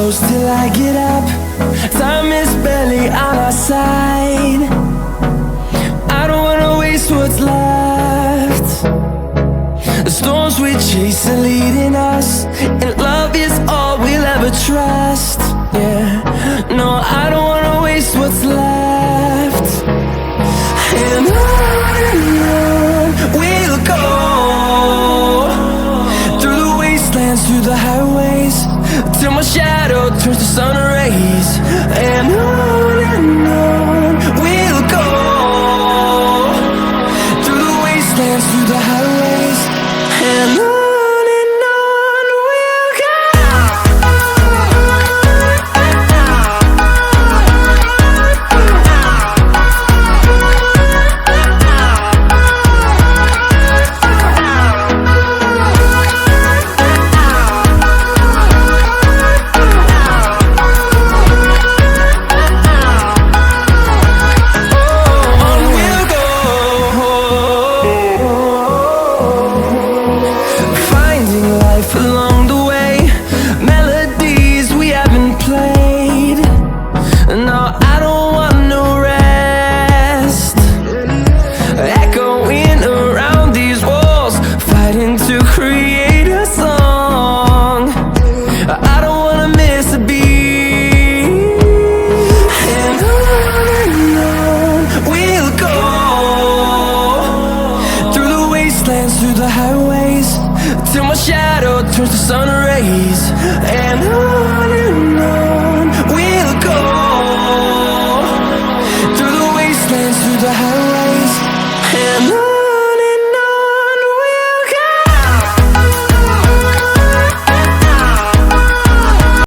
close till I get up. Time is barely on our side. I don't wanna waste what's left. The storms we chase are leading us, and love is all we'll ever trust. Yeah, no, I don't wanna waste what's left. And on we'll go, through the wastelands, through the highways, till my shadow turns to sun rays. And on we'll go, through the wastelands, through the highways, and on. Along the way, melodies we haven't played. No, I don't want no rest. Echoing around these walls, fighting to create a song. I don't wanna miss a beat. And on we'll go, through the wastelands, through the highways, till my shadow turns to sun rays.